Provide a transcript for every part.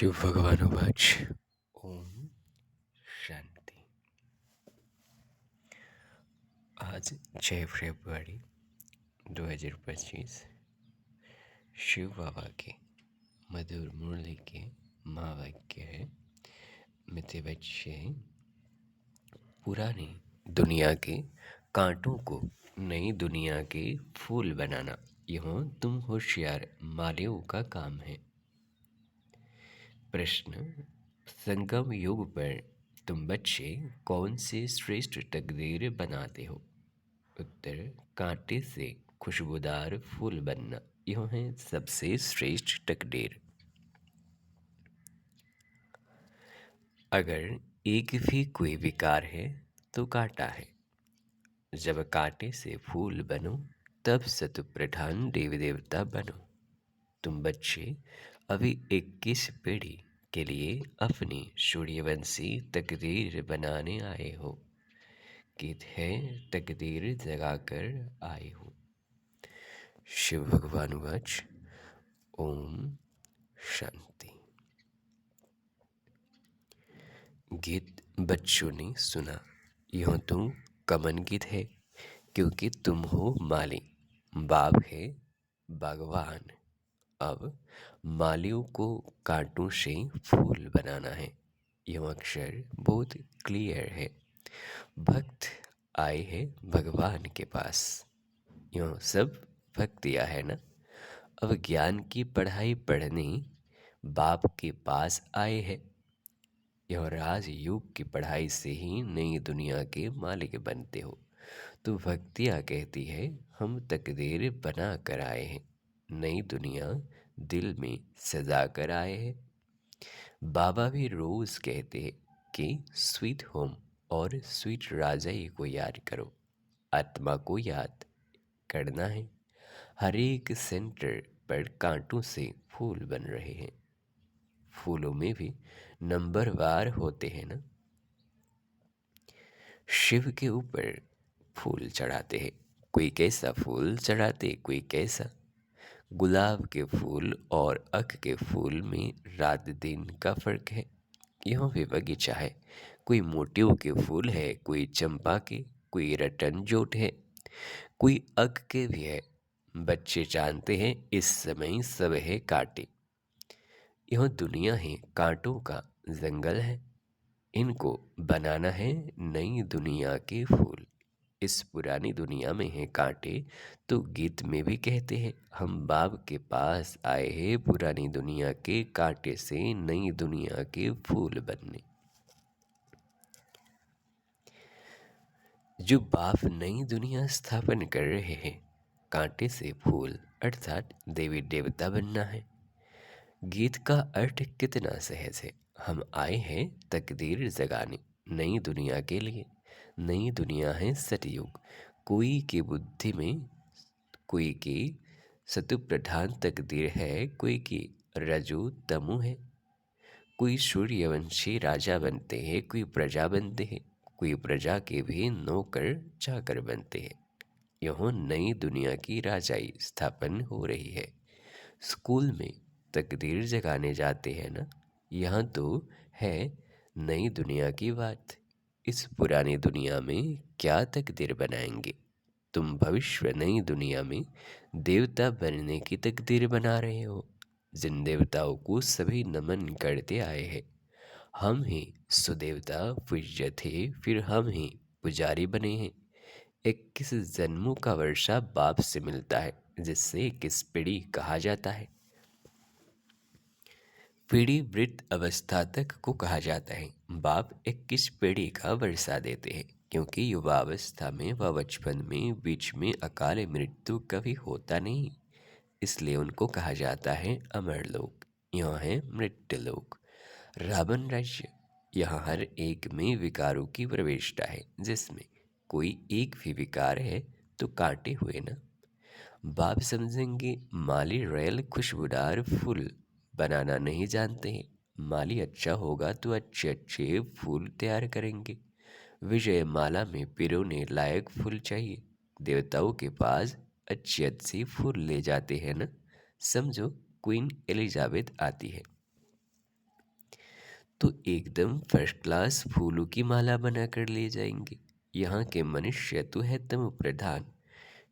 शिव भगवानुवाच। ओम शांति। आज 6 फरवरी 2025 शिव बाबा के मधुर मुरली के महावाक्य है। मित्र बच्चे, पुरानी दुनिया के कांटों को नई दुनिया के फूल बनाना यह तुम होशियार मालियों का काम है। प्रश्न: संगम युग पर तुम बच्चे कौन से श्रेष्ठ तकदीर बनाते हो? उत्तर: कांटे से खुशबूदार फूल बनना यह है सबसे श्रेष्ठ तकदीर। अगर एक भी कोई विकार है तो कांटा है। जब कांटे से फूल बनो तब शतप्रधान देवी देवता बनो। तुम बच्चे अभी 21 पीढ़ी के लिए अपनी सूर्यवंशी तकदीर बनाने आए हो। गीत है तकदीर जगाकर आए हो। शिव भगवानुवाच। ओम शांति। गीत बच्चों ने सुना। यह तो कमन गीत है, क्योंकि तुम हो माली, बाप है भगवान। अब मालियों को कांटों से फूल बनाना है। यह अक्षर बहुत क्लियर है। भक्त आए हैं भगवान के पास। यह सब भक्तियाँ है ना। अब ज्ञान की पढ़ाई पढ़ने बाप के पास आए हैं। यह राजयोग की पढ़ाई से ही नई दुनिया के मालिक बनते हो। तो भक्तियाँ कहती है हम तकदीर बना कर आए हैं, नई दुनिया दिल में सजा कर आए हैं। बाबा भी रोज कहते हैं कि स्वीट होम और स्वीट राजाई को याद करो। आत्मा को याद करना है। हर एक सेंटर पर कांटों से फूल बन रहे हैं। फूलों में भी नंबरवार होते हैं ना। शिव के ऊपर फूल चढ़ाते हैं। कोई कैसा फूल चढ़ाते, कोई कैसा। गुलाब के फूल और अख के फूल में रात दिन का फर्क है। यह भी बगीचा है। कोई मोतियों के फूल है, कोई चंपा के, कोई रतन जोट है, कोई अख के भी है। बच्चे जानते हैं इस समय सब है कांटे। यह दुनिया है कांटों का जंगल है। इनको बनाना है नई दुनिया के फूल। इस पुरानी दुनिया में है कांटे, तो गीत में भी कहते हैं हम बाप के पास आए हैं पुरानी दुनिया के कांटे से नई दुनिया के फूल बनने। जो बाप नई दुनिया स्थापन कर रहे हैं, कांटे से फूल अर्थात देवी देवता बनना है। गीत का अर्थ कितना सहज है। हम आए हैं तकदीर जगाने नई दुनिया के लिए। नई दुनिया है सतयुग। कोई की बुद्धि में, कोई की सतु प्रधान तकदीर है, कोई की रजो तमु है। कोई सूर्यवंशी राजा बनते हैं, कोई प्रजा बनते हैं, कोई प्रजा के भी नौकर चाकर बनते हैं। यह नई दुनिया की राजाई स्थापन हो रही है। स्कूल में तकदीर जगाने जाते हैं ना। यहाँ तो है नई दुनिया की बात। इस पुरानी दुनिया में क्या तकदीर बनाएंगे? तुम भविष्य नई दुनिया में देवता बनने की तकदीर बना रहे हो। जिन देवताओं को सभी नमन करते आए हैं, हम ही सुदेवता पूज्य थे, फिर हम ही पुजारी बने हैं। 21 जन्मों का वर्षा बाप से मिलता है, जिससे 21 पीढ़ी कहा जाता है। पीढ़ी वृद्ध अवस्था तक को कहा जाता है। बाप 21 पीढ़ी का वर्षा देते हैं, क्योंकि युवावस्था में व बचपन में बीच में अकाल मृत्यु कभी होता नहीं। इसलिए उनको कहा जाता है अमर लोक। यह है मृत्यु लोक। रावण राज्य। यहाँ हर एक में विकारों की प्रवेशता है। जिसमें कोई एक भी विकार है तो काटे हुए ना। बाप समझेंगे माली रॉयल खुशबूदार फूल बनाना नहीं जानते हैं। माली अच्छा होगा तो अच्छे अच्छे फूल तैयार करेंगे। विजय माला में पिरोने लायक फूल चाहिए। देवताओं के पास अच्छी अच्छी फूल ले जाते हैं ना। समझो क्वीन एलिजाबेथ आती है, तो एकदम फर्स्ट क्लास फूलों की माला बनाकर ले जाएंगे। यहाँ के मनुष्य तो है तमो प्रधान।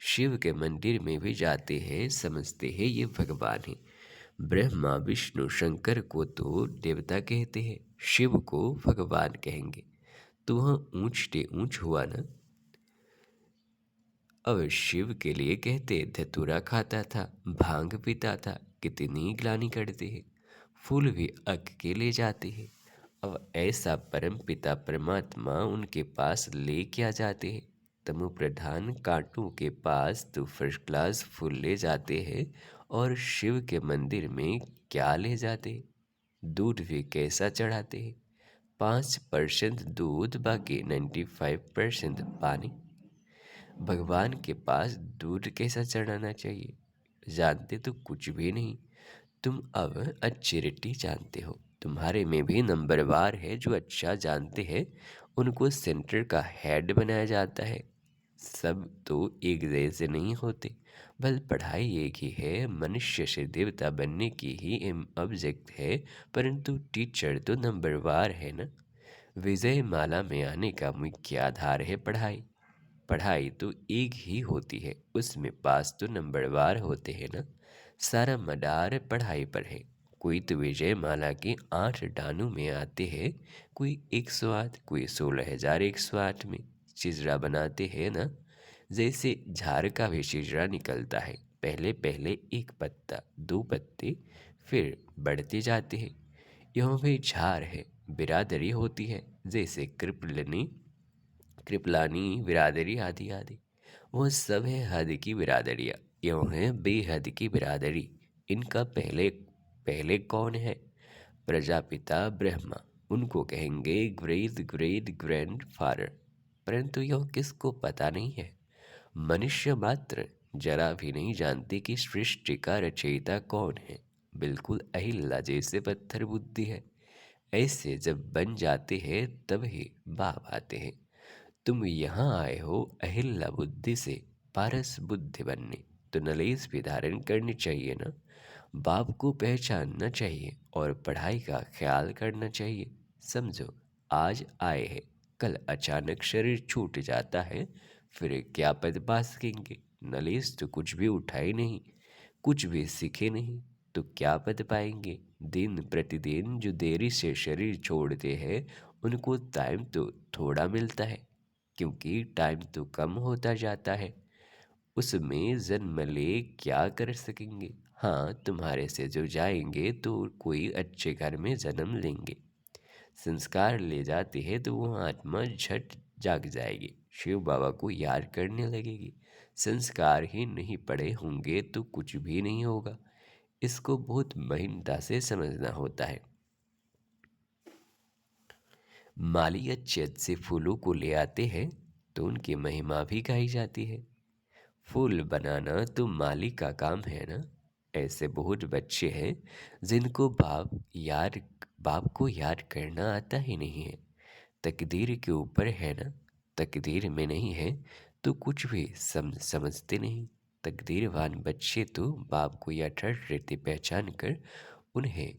शिव के मंदिर में भी जाते हैं, समझते हैं ये भगवान है। ब्रह्मा विष्णु शंकर को तो देवता कहते हैं, शिव को भगवान कहेंगे, तो वह ऊंच से ऊंच हुआ ना। अब शिव के लिए कहते धतूरा खाता था, भांग पीता था, कितनी ग्लानि करते हैं। फूल भी अक के ले जाते हैं। अब ऐसा परम पिता परमात्मा उनके पास ले क्या जाते हैं। तमो प्रधान कांटों के पास तो फर्स्ट क्लास फूल ले जाते हैं, और शिव के मंदिर में क्या ले जाते हैं। दूध भी कैसा चढ़ाते हैं, 5% दूध, बाकी 95% पानी। भगवान के पास दूध कैसा चढ़ाना चाहिए, जानते तो कुछ भी नहीं। तुम अब अच्छी जानते हो, तुम्हारे में भी नंबरवार है जो अच्छा जानते हैं, उनको सेंटर का हेड बनाया जाता है। सब तो एक जैसे नहीं होते, बल पढ़ाई एक ही है, मनुष्य से देवता बनने की ही एम ऑब्जेक्ट है, परंतु टीचर तो नंबरवार है ना। विजय माला में आने का मुख्य आधार है पढ़ाई। पढ़ाई तो एक ही होती है, उसमें पास तो नंबरवार होते हैं ना। सारा मदार पढ़ाई पर है। कोई तो विजय माला के 8 डानों में आते हैं, कोई 108, कोई 16,108 में। चिजरा बनाते हैं ना, जैसे झाड़ का भी चिजरा निकलता है। पहले पहले एक पत्ता, 2 पत्ते, फिर बढ़ते जाते हैं। यह भी झाड़ है, बिरादरी होती है, जैसे कृपलानी बिरादरी आदि आदि। वो सब है हद की बिरादरियाँ, यूँ है बेहद की बिरादरी। इनका पहले पहले कौन है, प्रजापिता ब्रह्मा। उनको कहेंगे ग्रेट ग्रेट ग्रैंड फादर, परंतु यह किसको पता नहीं है। मनुष्य मात्र जरा भी नहीं जानते कि सृष्टि का रचयिता कौन है। बिल्कुल अहिल्ला जैसे पत्थर बुद्धि है। ऐसे जब बन जाते हैं तब ही बाप आते हैं। तुम यहाँ आए हो अहिल्ला बुद्धि से पारस बुद्धि बनने, तो नलेज भी धारण करनी चाहिए ना। बाप को पहचानना चाहिए और पढ़ाई का ख्याल करना चाहिए। समझो, आज आए हैं, कल अचानक शरीर छूट जाता है, फिर क्या पद पा सकेंगे। नलेज तो कुछ भी उठाए नहीं, कुछ भी सीखे नहीं, तो क्या पद पाएंगे। दिन प्रतिदिन जो देरी से शरीर छोड़ते हैं, उनको टाइम तो थोड़ा मिलता है, क्योंकि टाइम तो कम होता जाता है। उसमें जन्म ले क्या कर सकेंगे। हाँ, तुम्हारे से जो जाएंगे तो कोई अच्छे घर में जन्म लेंगे। संस्कार ले जाते हैं तो वह आत्मा झट जाग जाएगी, शिव बाबा को याद करने लगेगी। संस्कार ही नहीं पड़े होंगे तो कुछ भी नहीं होगा। इसको बहुत महीनता से समझना होता है। माली अच्छे अच्छे फूलों को ले आते हैं तो उनकी महिमा भी गाई जाती है। फूल बनाना तो माली का काम है ना। ऐसे बहुत बच्चे हैं जिनको बाप को याद करना आता ही नहीं है। तकदीर के ऊपर है ना, तकदीर में नहीं है तो कुछ भी समझते नहीं। तकदीरवान बच्चे तो बाप को यथार्थ रीति पहचान कर उन्हें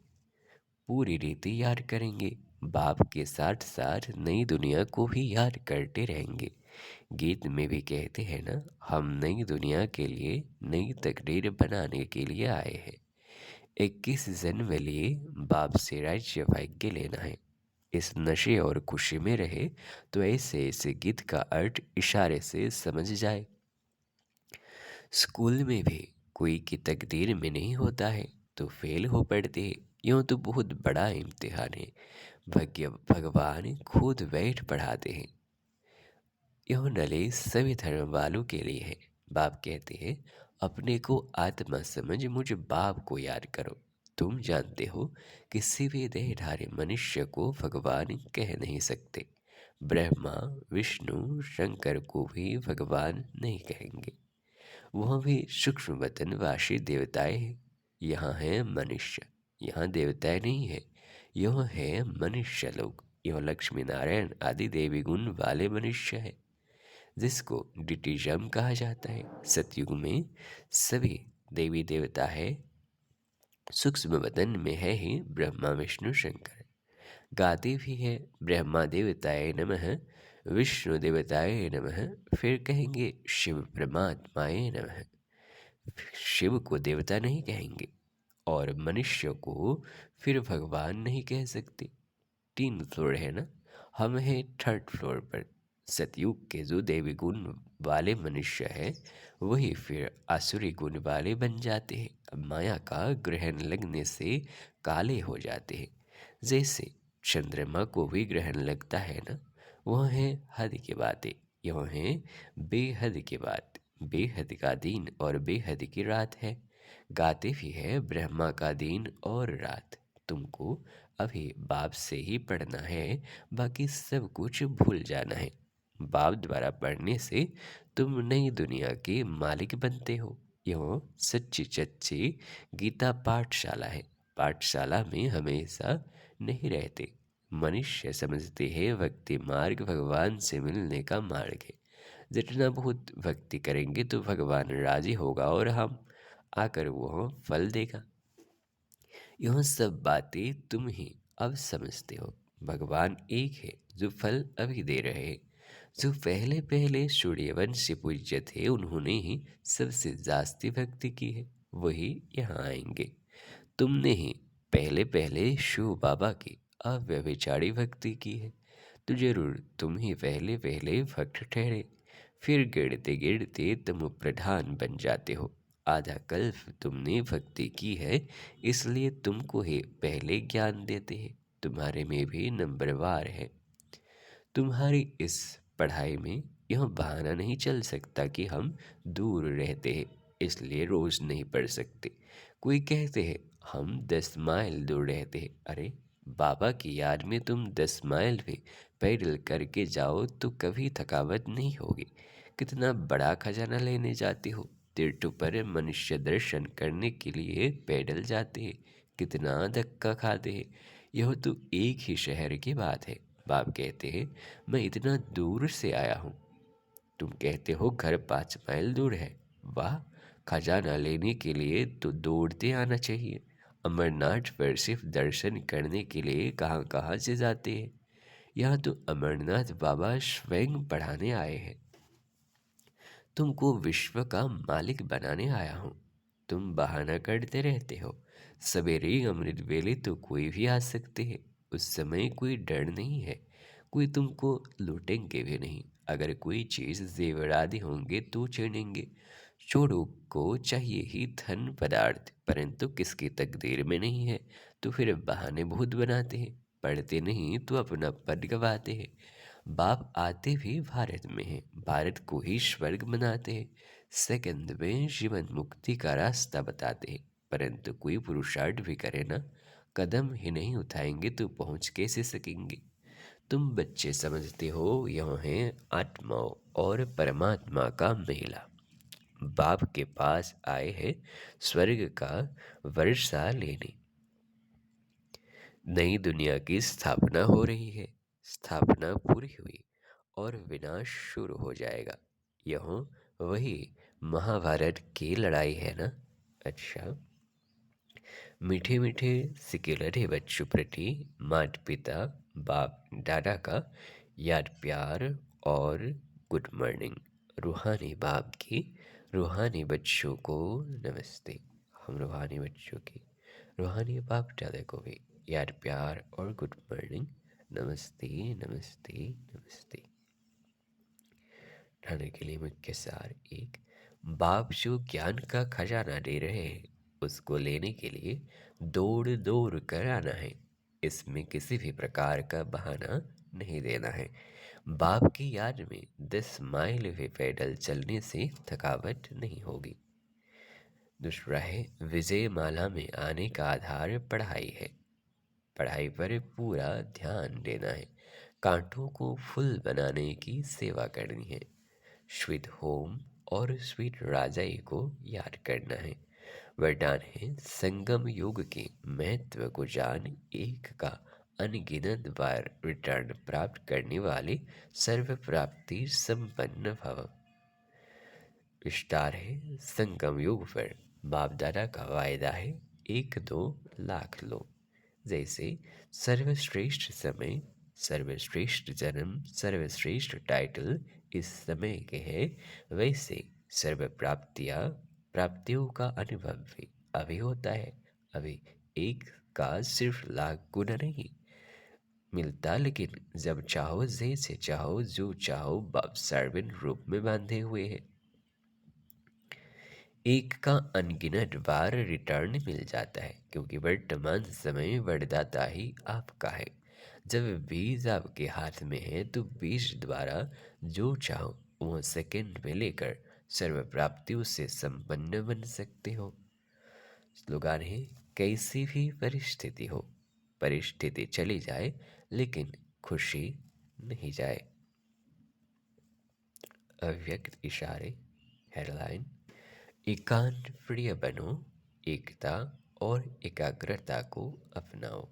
पूरी रीति याद करेंगे। बाप के साथ साथ नई दुनिया को भी याद करते रहेंगे। गीत में भी कहते हैं ना, हम नई दुनिया के लिए नई तकदीर बनाने के लिए आए हैं। 21 जन्म लिए बाप से राज्य भाग्य लेना है। इस नशे और खुशी में रहे तो ऐसे ऐसे गीत का अर्थ इशारे से समझ जाए। स्कूल में भी कोई की तकदीर में नहीं होता है तो फेल हो पड़ते हैं। यूँ तो बहुत बड़ा इम्तिहान है, भगवान खुद बैठ पढ़ाते हैं। यह नलेज सभी धर्म वालों के लिए है। बाप कहते हैं, अपने को आत्मा समझ मुझ बाप को याद करो। तुम जानते हो किसी भी देहधारी मनुष्य को भगवान कह नहीं सकते। ब्रह्मा विष्णु शंकर को भी भगवान नहीं कहेंगे, वह भी सूक्ष्म वतनवासी देवताएं हैं। यहाँ है मनुष्य, यहाँ देवताएं नहीं है, यह है मनुष्य लोग। यह लक्ष्मी नारायण आदि देवी गुण वाले मनुष्य है, जिसको डिटिजम कहा जाता है। सतयुग में सभी देवी देवता है, सूक्ष्म वतन में है ही ब्रह्मा विष्णु शंकर। गाते भी हैं ब्रह्मा देवताय नमः, विष्णु देवताय नमः, फिर कहेंगे शिव परमात्माय नमः। शिव को देवता नहीं कहेंगे और मनुष्य को फिर भगवान नहीं कह सकते। 3 फ्लोर है ना, हम हैं 3rd फ्लोर पर। सतयुग के जो देवी गुण वाले मनुष्य है वही फिर आसुरी गुण वाले बन जाते हैं। अब माया का ग्रहण लगने से काले हो जाते हैं। जैसे चंद्रमा को भी ग्रहण लगता है ना, वह है हद की बातें, यह है बेहद की बात। बेहद का दिन और बेहद की रात है। गाते भी है ब्रह्मा का दिन और रात। तुमको अभी बाप से ही पढ़ना है, बाकी सब कुछ भूल जाना है। बाप द्वारा पढ़ने से तुम नई दुनिया के मालिक बनते हो। यह सच्ची सच्ची गीता पाठशाला है। पाठशाला में हमेशा नहीं रहते। मनुष्य समझते हैं भक्ति मार्ग भगवान से मिलने का मार्ग है। जितना बहुत भक्ति करेंगे तो भगवान राजी होगा और हम आकर वो फल देगा। यह सब बातें तुम ही अब समझते हो। भगवान एक है जो फल अभी दे रहे हैं। जो पहले पहले सूर्यवंशी पूज्य थे उन्होंने ही सबसे जास्ती भक्ति की है, वही यहाँ आएंगे। तुमने ही पहले पहले शिव बाबा की अव्यभिचारी भक्ति की है, तो जरूर तुम ही पहले पहले भक्त ठहरे। फिर गिरते गिरते तुम प्रधान बन जाते हो। आधा कल्प तुमने भक्ति की है, इसलिए तुमको ही पहले ज्ञान देते हैं। तुम्हारे में भी नंबरवार है। तुम्हारी इस पढ़ाई में यह बहाना नहीं चल सकता कि हम दूर रहते हैं इसलिए रोज नहीं पढ़ सकते। कोई कहते हैं हम 10 माइल दूर रहते हैं। अरे, बाबा की याद में तुम 10 माइल भी पैदल करके जाओ तो कभी थकावट नहीं होगी। कितना बड़ा खजाना लेने जाते हो। तीर्थ पर मनुष्य दर्शन करने के लिए पैदल जाते हैं, कितना धक्का खाते हैं। यह तो एक ही शहर की बात है। बाप कहते हैं मैं इतना दूर से आया हूँ। तुम कहते हो घर 5 माइल दूर है। वाह, खजाना लेने के लिए तो दौड़ते आना चाहिए। अमरनाथ पर सिर्फ दर्शन करने के लिए कहाँ कहाँ से जाते हैं। यहाँ तो अमरनाथ बाबा स्वयं पढ़ाने आए हैं। तुमको विश्व का मालिक बनाने आया हूँ। तुम बहाना करते रहते हो। सवेरे अमृत वेले तो कोई भी आ सकते हैं। उस समय कोई डर नहीं है। कोई तुमको लूटेंगे भी नहीं। अगर कोई चीज़ जेवर आदि होंगे तो छीनेंगे। चोरों को चाहिए ही धन पदार्थ, परंतु किसकी तकदीर में नहीं है तो फिर बहाने बहुत बनाते हैं। पढ़ते नहीं तो अपना पद गवाते हैं। बाप आते भी भारत में हैं, भारत को ही स्वर्ग बनाते हैं। सेकंड में जीवन मुक्ति का रास्ता बताते हैं। परंतु कोई पुरुषार्थ भी करे ना, कदम ही नहीं उठाएंगे तो पहुंच कैसे सकेंगे। तुम बच्चे समझते हो यह है आत्मा और परमात्मा का मेला। बाप के पास आए हैं स्वर्ग का वर्षा लेने। नई दुनिया की स्थापना हो रही है। स्थापना पूरी हुई और विनाश शुरू हो जाएगा। यह वही महाभारत की लड़ाई है ना। अच्छा, मीठे मीठे सिकेलरे बच्चों प्रति माता पिता बाप दादा का याद प्यार और गुड मॉर्निंग। रूहानी बाप की रूहानी बच्चों को नमस्ते। हम रूहानी बच्चों की रूहानी बाप दादा को भी याद प्यार और गुड मॉर्निंग। नमस्ते नमस्ते नमस्ते। ठाने के लिए मुख्य सार एक, बाप जो ज्ञान का खजाना दे रहे हैं उसको लेने के लिए दौड़ दौड़ कर आना है। इसमें किसी भी प्रकार का बहाना नहीं देना है। बाप की याद में 10 माइल भी पैदल चलने से थकावट नहीं होगी। दूसरा है, विजय माला में आने का आधार पढ़ाई है। पढ़ाई पर पूरा ध्यान देना है। कांटों को फूल बनाने की सेवा करनी है। श्वेत होम और श्वेत राजाई को याद करना है। वरदान है, संगम योग के महत्व को जान, एक का अनगिनत बार रिटर्न प्राप्त करने वाले सर्व प्राप्ति संपन्न भव। विस्तार है, संगम योग पर बाप दादा का वायदा है 1-2 लाख लो। जैसे सर्वश्रेष्ठ समय, सर्वश्रेष्ठ जन्म, सर्वश्रेष्ठ टाइटल इस समय के हैं, वैसे सर्व प्राप्तियाँ, प्राप्तियों का अनुभव भी अभी होता है। अभी एक का सिर्फ लाख गुना नहीं मिलता, लेकिन जब चाहो जैसे चाहो जो चाहो बाप सर्विन रूप में बांधे हुए हैं। एक का अनगिनत बार रिटर्न मिल जाता है, क्योंकि वर्तमान समय वरदाता ही आपका है। जब बीज आपके हाथ में है तो बीज द्वारा जो चाहो वो सेकंड में लेकर सर्व प्राप्तियों से संपन्न बन सकते हो। स्लोगान है, कैसी भी परिस्थिति हो, परिस्थिति चली जाए लेकिन खुशी नहीं जाए। अव्यक्त इशारे हेडलाइन, एकांत प्रिय बनो, एकता और एकाग्रता को अपनाओ।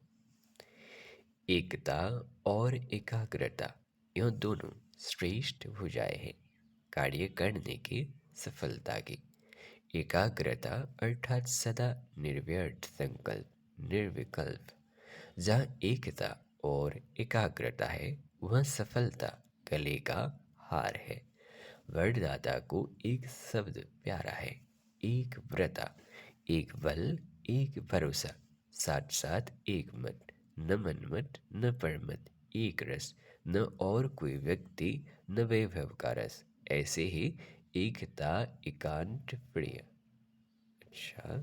एकता और एकाग्रता यह दोनों श्रेष्ठ भुजाएं हैं कार्य करने की सफलता की। एकाग्रता अर्थात सदा निर्व्यर्थ संकल्प, निर्विकल्प। जहाँ एकता और एकाग्रता है वह सफलता गले का हार है। वरदाता को एक शब्द प्यारा है, एक व्रता, एक बल, एक भरोसा, साथ साथ एक मत, न मनमत न परमत, एक रस, न और कोई व्यक्ति न वैभव का रस, ऐसे ही एकता एकांत प्रिय। अच्छा,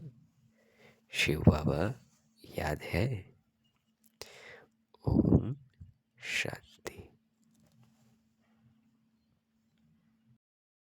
शिव बाबा याद है? ओम शांति।